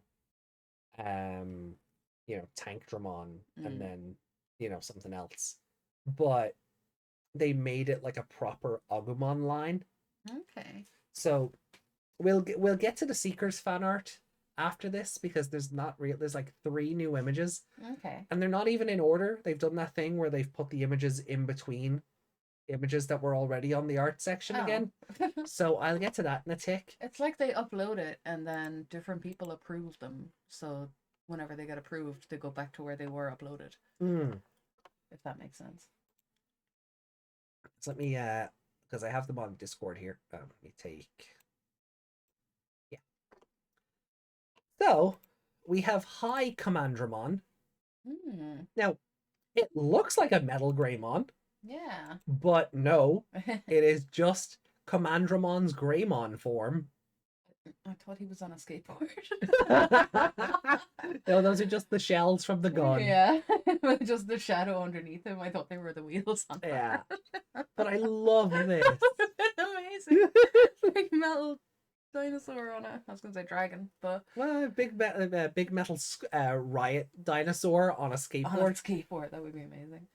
Tankdramon, and then something else. But they made it like a proper Agumon line. Okay. So we'll get to the Seekers fan art after this, because there's like 3 new images. Okay. And they're not even in order. They've done that thing where they've put the images in between images that were already on the art section again. So I'll get to that in a tick. It's like they upload it and then different people approve them. So whenever they get approved, they go back to where they were uploaded. If that makes sense. So let me because I have them on Discord here. Let me take. Yeah. So we have High Commandramon. Now, it looks like a Metal Greymon. Yeah. But no, it is just Commandramon's Greymon form. I thought he was on a skateboard. No, those are just the shells from the gun. Yeah, with just the shadow underneath him. I thought they were the wheels on Yeah. But I love this. Amazing. Big metal dinosaur on it. I was going to say dragon, but... Well, big metal riot dinosaur on a skateboard. On a skateboard, that would be amazing.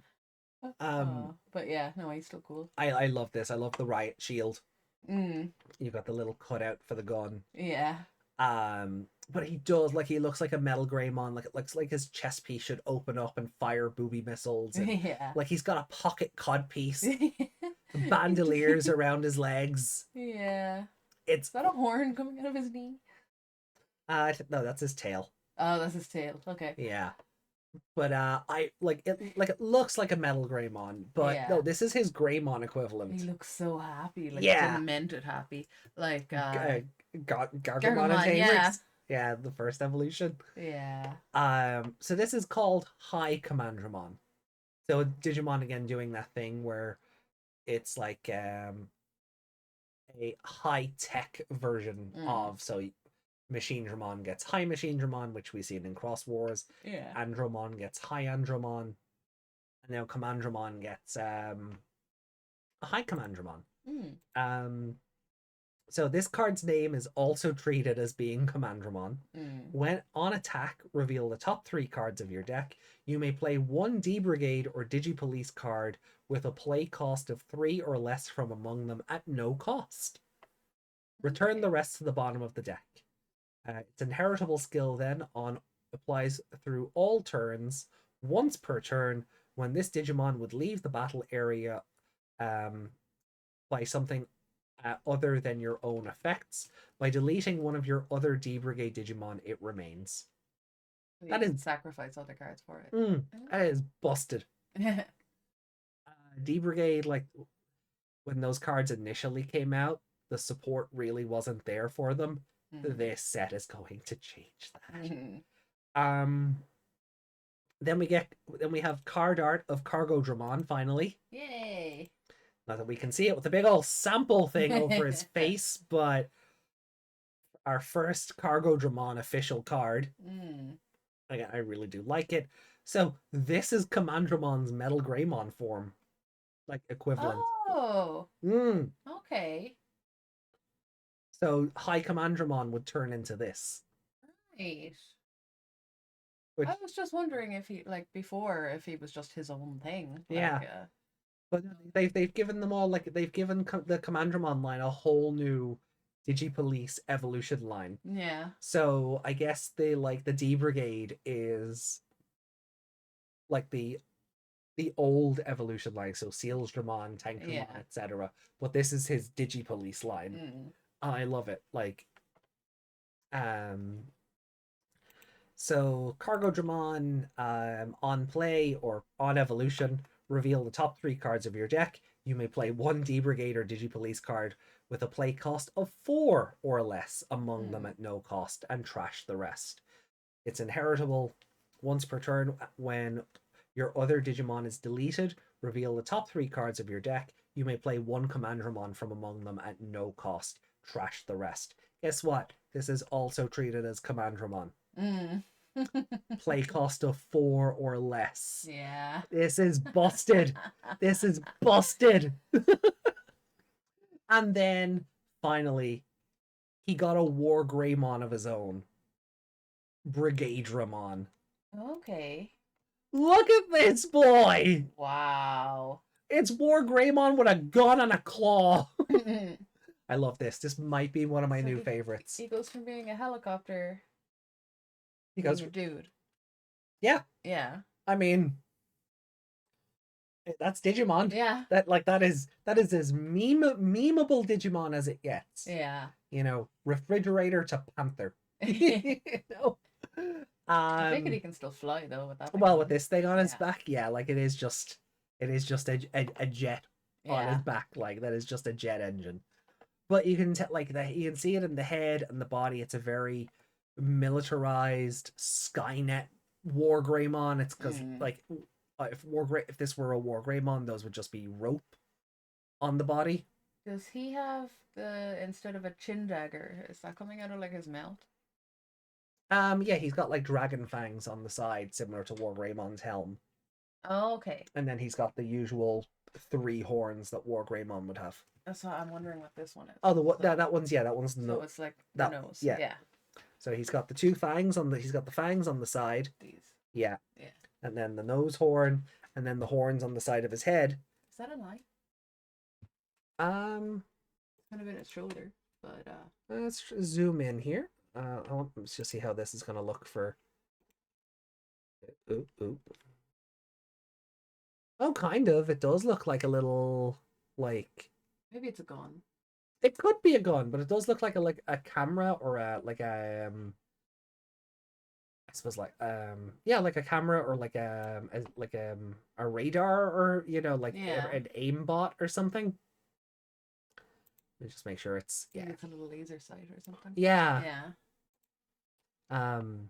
But yeah, no, he's still cool. I love this. I love the riot shield. You've got the little cutout for the gun. Yeah. But he does, like, he looks like a Metal Greymon. Like, it looks like his chest piece should open up and fire booby missiles. And, yeah. Like, he's got a pocket codpiece. Bandoliers around his legs. Yeah. Is that a horn coming out of his knee? No, that's his tail. Oh, that's his tail. Okay. Yeah. But I like it looks like a metal Greymon, but no, Yeah. this is his Greymon He equivalent. looks so happy, like Yeah, demented happy. Like Gargomon and Gargamon, yeah. Tamerix. Yeah, the first evolution. Yeah. So this is called High Commandramon. So Digimon again doing that thing where it's like a high tech version Mm. of Machine Dramon gets High Machine Dramon, which we see in Cross Wars. Yeah. Andromon gets High Andromon, and now Commandramon gets a High Commandramon. Mm. Um, so this card's name is also treated as being Commandramon. Mm. When on attack, reveal the top 3 cards of your deck. You may play one D Brigade or Digi-police card with a play cost of 3 or less from among them at no cost. Return the Okay. rest to the bottom of the deck. Its inheritable skill then on applies through all turns, once per turn. When this Digimon would leave the battle area um, by something other than your own effects, by deleting one of your other D Brigade Digimon, it remains. So you That can is, sacrifice other cards for it. that is busted. D Brigade, like when those cards initially came out, the support really wasn't there for them. Mm. This set is going to change that. Mm. Um, then we have card art of Cargo Dramon finally. Yay. Not that we can see it with a big old sample thing over his face, but our first Cargo Dramon official card. Mm. Again, I really do like it. So this is Commandramon's Metal Greymon form, like equivalent. Oh, Mm. okay. So High Commandramon would turn into this, Right. which I was just wondering if he, like, before, if he was just his own thing. yeah. But they've given them all like they've given the Commandramon line a whole new Digi-police evolution line. Yeah. So I guess the D Brigade is like the old evolution line, so Seals Dramon, Tank Dramon, Yeah. etc. But this is his Digi-police line. Mm. I love it. Like um so Cargo Dramon on play or on evolution, reveal the top 3 cards of your deck. You may play one D Brigade or Digi-police card with a play cost of 4 or less among them Mm. at no cost and trash the rest. It's inheritable once per turn. When your other Digimon is deleted, reveal the top 3 cards of your deck. You may play one Commandramon from among them at no cost. Trash the rest. Guess what? This is also treated as Commandramon. Mm. Play cost of 4 or less. Yeah. This is busted. This is busted. And then finally, he got a War Greymon of his own. Brigade Ramon. Okay. Look at this boy! Wow. It's War Greymon with a gun and a claw. I love this. This might be one of my So new favorites. he goes from being a helicopter He to being goes, a dude. yeah. Yeah. I mean, that's Digimon. Yeah. That is as memeable Digimon as it gets. Yeah. You know, refrigerator to panther. I You know. take it he can still fly though with that thing Well, with on. this thing on his Yeah. back, yeah, like it is just a jet on his Yeah. back, like that is just a jet engine. But you can tell, like that, you can see it in the head and the body. It's a very militarized Skynet War Greymon. It's because Mm. like if this were a War Greymon, those would just be rope on the body. Does he have the instead of a chin dagger? Is that coming out of like his mouth? Yeah, he's got like dragon fangs on the side, similar to War Greymon's helm, Oh, okay. and then he's got the usual 3 horns that War Greymon would have. That's why I'm wondering what this one is. Oh, the what? So, That one's yeah, that one's so it's like the that nose. yeah. Yeah. So he's got the 2 fangs on the he's got the fangs on the side. These. Yeah. Yeah. And then the nose horn, and then the horns on the side of his head. Is that a line? Um, It's kind of in his shoulder, but let's zoom in here. Let's just see how this is gonna look for. Oop, oop. Oh, kind of. It does look like a little like maybe it's a gun. it could be a gun, but it does look like a camera or a I suppose like yeah, like a camera or like a radar, or like Yeah. an aimbot or something. Let me just make sure it's Maybe it's a little laser sight or something. yeah. Yeah. Um,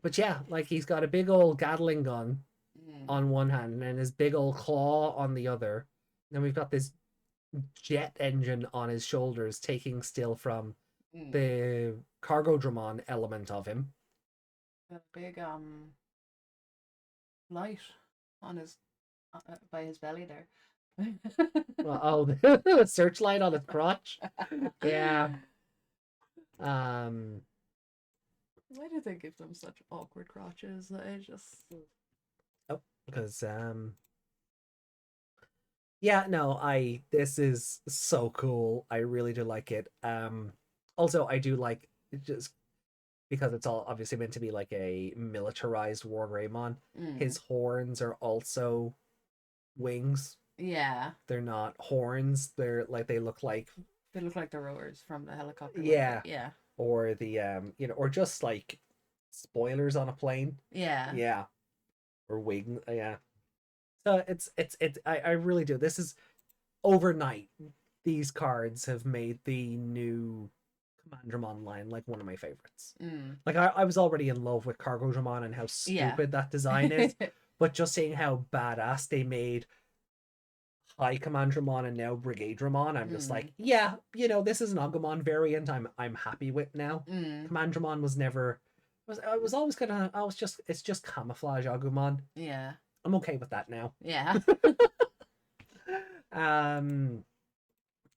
but yeah, like he's got a big old Gatling gun Mm. on one hand and then his big old claw on the other. Then we've got this jet engine on his shoulders, taking still from Mm. the cargo Dramon element of him. A big light on his by his belly there. Well, oh, the searchlight on his crotch. Yeah. Um. Why do they give them such awkward crotches? I just Oh, because yeah, no, this is so cool. I really do like it. Also I do like it just because it's all obviously meant to be like a militarized War Greymon. mm. His horns are also wings. Yeah. They're not horns. They're like they look like They look like the rowers from the helicopter. yeah, Yeah. or the or just like spoilers on a plane. Yeah. Yeah, or wing. Yeah. So I really do. This is overnight. These cards have made the new Commandramon line like one of my favorites. Mm. Like I was already in love with Cargo Dramon and how Yeah. stupid that design is, but just seeing how badass they made High Commandramon and now Brigade Dramon, I'm just like, yeah, this is an Agumon variant. I'm happy with now. Commandramon was never I was always gonna I was just it's just camouflage Agumon. Yeah. I'm okay with that now. Yeah.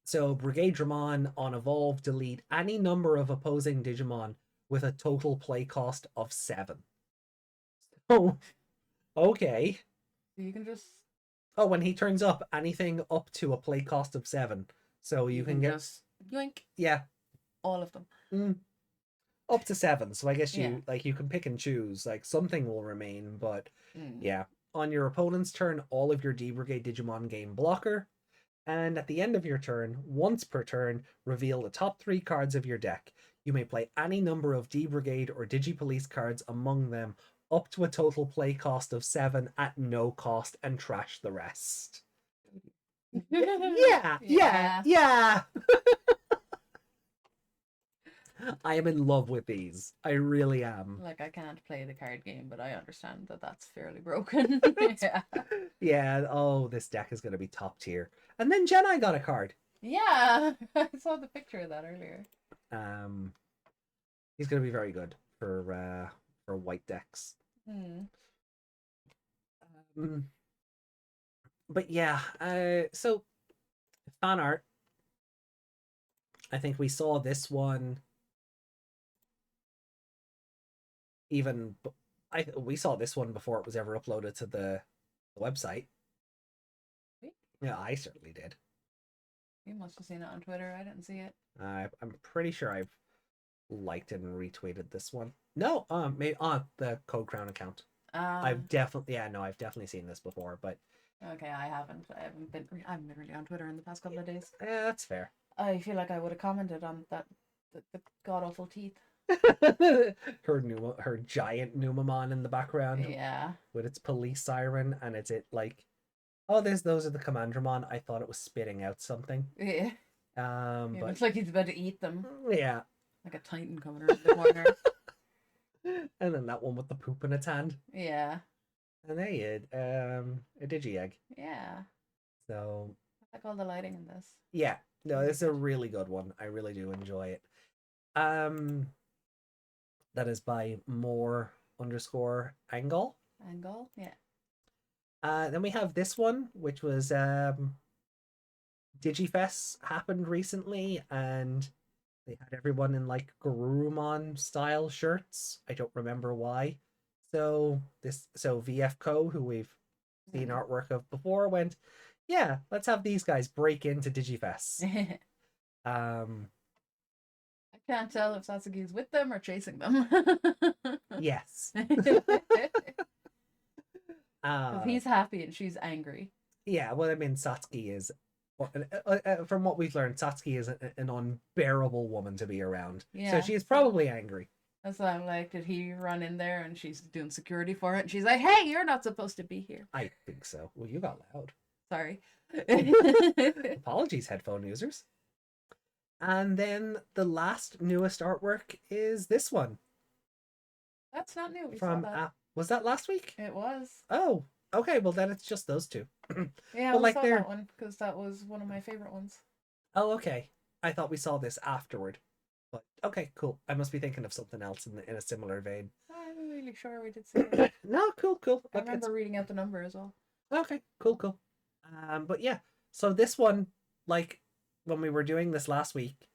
So Brigade Dramon on Evolve delete any number of opposing Digimon with a total play cost of 7. Oh, okay. You can just Oh, when he turns up, anything up to a play cost of 7. So you can get just yoink yeah, all of them. up to 7. So I guess Yeah. you can pick and choose. Like something will remain, but Mm. yeah. On your opponent's turn, all of your D Brigade Digimon gain blocker. And at the end of your turn, once per turn, reveal the top 3 cards of your deck. You may play any number of D Brigade or Digi-Police cards among them, up to a total play cost of 7 at no cost, and trash the rest. Yeah. I am in love with these. I really am. Like, I can't play the card game, but I understand that that's fairly broken. Yeah. Yeah, oh, this deck is going to be top tier. And then Jedi got a card. Yeah, I saw the picture of that earlier. He's going to be very good for white decks. But yeah, so fan art. I think we saw this one we saw this one before it was ever uploaded to the website. Yeah, I certainly did. You must have seen it on Twitter. I didn't see it. I'm pretty sure I've liked and retweeted this one. No, maybe on the Code Crown account. I've definitely seen this before, but okay, I haven't been really on Twitter in the past couple of days. Yeah, that's fair. I feel like I would have commented on that the god awful teeth. her giant Numemon in the background. Yeah. With its police siren, and it's like, oh, those are the Commandramon. I thought it was spitting out something. Yeah. But it looks like he's about to eat them. Yeah. Like a titan coming around the corner. And then that one with the poop in its hand. Yeah. And there you a Digi-egg. Yeah. So I like all the lighting in this. Yeah. No, it's a really good one. I really do enjoy it. That is by more_angle. Angle, yeah. Then we have this one, which was Digifest happened recently, and they had everyone in like Garurumon style shirts. I don't remember why. So VF Co, who we've seen artwork of before, went, yeah, let's have these guys break into Digifest. I can't tell if Satsuki's with them or chasing them. Yes. He's happy and she's angry. Yeah, well, I mean, Satsuki is, from what we've learned, Satsuki is an unbearable woman to be around. Yeah. So she is probably angry. That's why I'm like, did he run in there and she's doing security for it? And she's like, hey, you're not supposed to be here. I think so. Well, you got loud. Sorry. Apologies, headphone users. And then the last newest artwork is this one. That's not new. We From saw that. Was that last week? It was. Oh, okay. Well, then it's just those two. Yeah, well, we like saw that one because that was one of my favorite ones. Oh, okay. I thought we saw this afterward. But okay, cool. I must be thinking of something else in a similar vein. I'm really sure we did see it. No, cool. I remember reading out the number as well. Okay, cool. But yeah, so this one, like when we were doing this last week,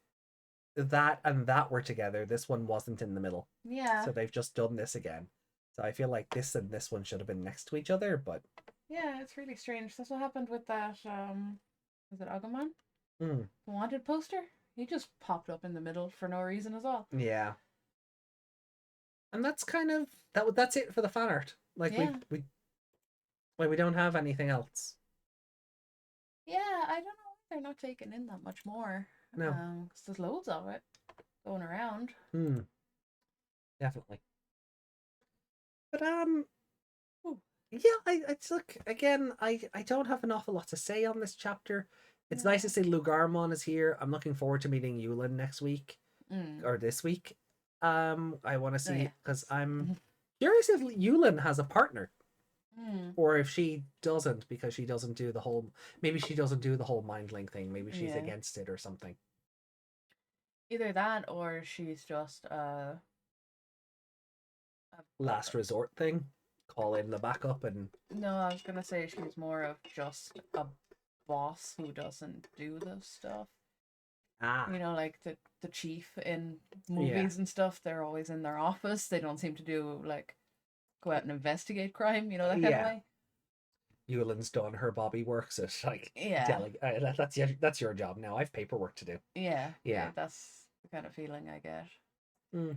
that and that were together. This one wasn't in the middle. Yeah. So they've just done this again. So I feel like this and this one should have been next to each other, but yeah, it's really strange. That's what happened with that. Was it Agumon? The wanted poster. He just popped up in the middle for no reason at all. Yeah. And that's kind of that's it for the fan art. Like we don't have anything else. Yeah, I don't know why they're not taking in that much more. No. Because there's loads of it going around. Definitely. But yeah, I look again. I don't have an awful lot to say on this chapter. It's nice to see Lugarmon is here. I'm looking forward to meeting Yulin next week or this week. I want to see because I'm curious if Yulin has a partner, or if she doesn't because she doesn't do the whole. Maybe she doesn't do the whole mind link thing. Maybe she's against it or something. Either that, or she's just a last resort thing. Call in the backup and. No, I was gonna say she's more of just a boss who doesn't do this stuff. You know, like the chief in movies and stuff, they're always in their office. They don't seem to do like go out and investigate crime, you know, that kind of way. Yulin's done her Bobby works at like that's your job now. I have paperwork to do. Yeah, that's the kind of feeling I get. Well,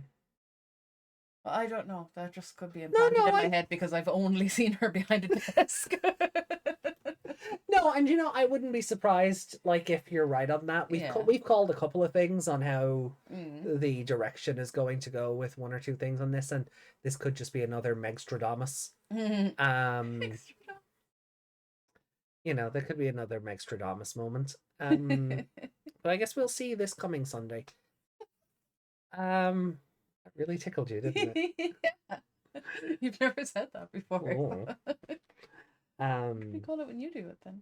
I don't know. That just could be implanted in my head because I've only seen her behind a desk. No, and you know, I wouldn't be surprised, like, if you're right on that. We've called a couple of things on how the direction is going to go with one or two things on this, and this could just be another Megstradamus. You know, there could be another Megstradamus moment. But I guess we'll see this coming Sunday. That really tickled you, didn't it? Yeah. You've never said that before. What do you call it when you do it then?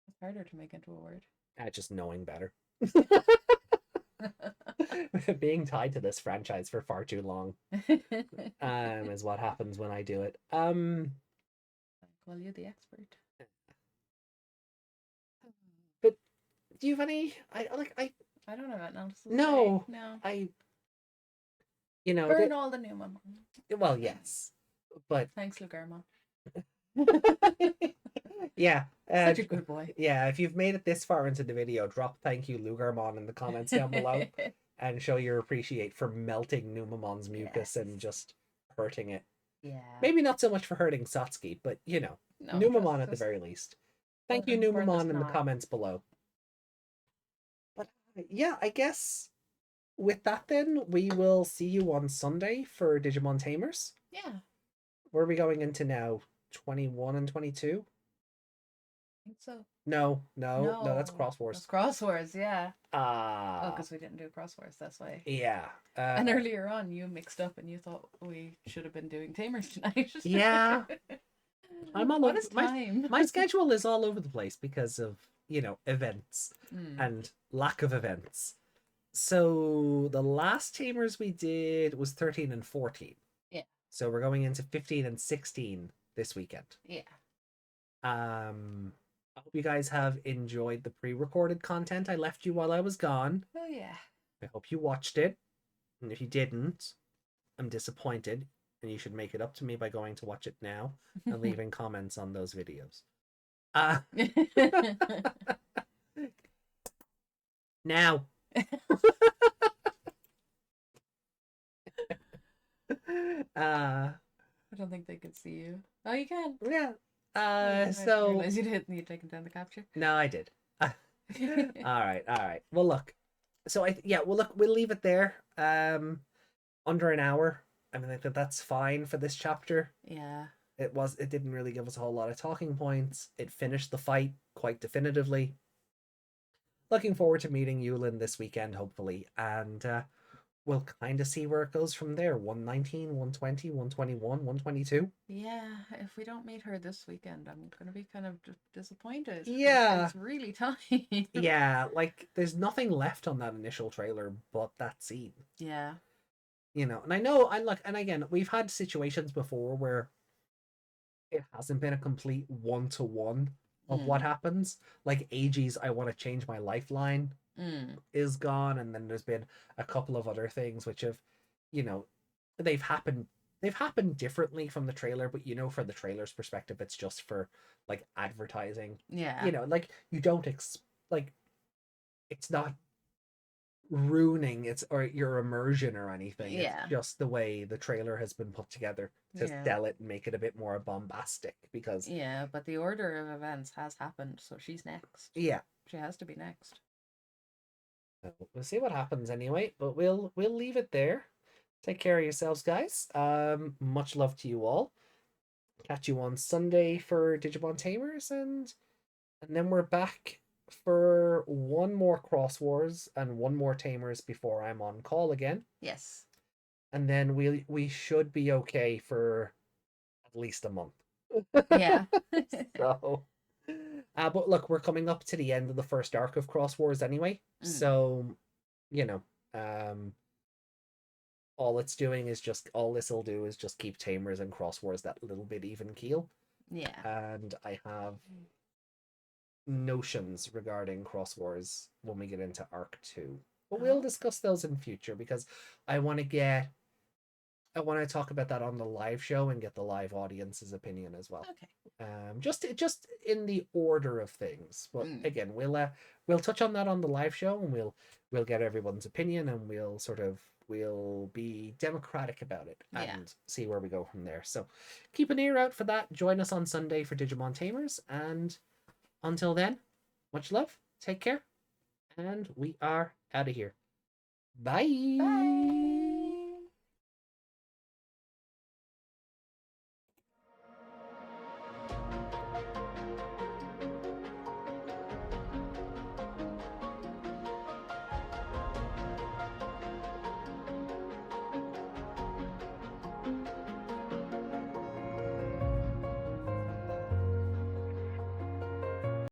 It's harder to make into a word. Just knowing better. Being tied to this franchise for far too long is what happens when I do it. Well, you're the expert. But do you have any? I don't have anything else to say. No. You know, burn all the Numemon. Well, yes, but thanks, Lugarmon. Yeah, such a good boy. Yeah, if you've made it this far into the video, drop "thank you, Lugarmon" in the comments down below, and show your appreciate for melting Numemon's mucus and just hurting it. Yeah. Maybe not so much for hurting Satsuki, but you know, Numemon at the very least. Thank you, Numemon, in the comments below. But yeah, I guess with that then, we will see you on Sunday for Digimon Tamers. Yeah. Where are we going into now? 21 and 22? I think so. No, that's Cross Wars. That's Cross Wars, yeah. Oh, because we didn't do Cross Wars, that's why. Yeah. And earlier on, you mixed up and you thought we should have been doing Tamers tonight. Yeah. I'm all over. Time? My schedule is all over the place because of, you know, events and lack of events. So the last Tamers we did was 13 and 14. Yeah. So we're going into 15 and 16 this weekend. Yeah. I hope you guys have enjoyed the pre-recorded content I left you while I was gone. Oh yeah. I hope you watched it. And if you didn't, I'm disappointed. And you should make it up to me by going to watch it now and leaving comments on those videos. Now. I don't think they could see you. Oh, you can. Yeah. So. Realize you'd taken down the capture. No, I did. All right. Well, look. So we'll leave it there. under an hour. I mean, like that's fine for this chapter. Yeah. It didn't really give us a whole lot of talking points. It finished the fight quite definitively. Looking forward to meeting Yulin this weekend, hopefully, and we'll kind of see where it goes from there. 119, 120, 121, 122. Yeah, if we don't meet her this weekend, I'm gonna be kind of disappointed. Yeah. It's really tight. Yeah, like there's nothing left on that initial trailer but that scene. Yeah. You know, and I know I like, and again, we've had situations before where it hasn't been a complete one-to-one of what happens. Like AG's I want to change my lifeline is gone, and then there's been a couple of other things which have, you know, they've happened differently from the trailer, but you know, for the trailer's perspective, it's just for like advertising. Yeah. You know, like you don't like it's not ruining its or your immersion or anything. Yeah. It's just the way the trailer has been put together to sell it and make it a bit more bombastic, because yeah, but the order of events has happened, so she's next. Yeah, she has to be next. So we'll see what happens anyway, but we'll leave it there. Take care of yourselves, guys. Much love to you all. Catch you on Sunday for Digimon Tamers, and then we're back for one more Cross Wars and one more Tamers before I'm on call again. Yes. And then we should be okay for at least a month. Yeah. So, but look, we're coming up to the end of the first arc of Cross Wars anyway. So, you know, all this will do is just keep Tamers and Cross Wars that little bit even keel. Yeah. And I have notions regarding Cross Wars when we get into arc 2. But we'll discuss those in future, because I want to talk about that on the live show and get the live audience's opinion as well. Okay. Just in the order of things. But again, we'll touch on that on the live show, and we'll get everyone's opinion, and we'll be democratic about it and see where we go from there. So keep an ear out for that. Join us on Sunday for Digimon Tamers, and until then, much love, take care, and we are out of here. Bye. Bye.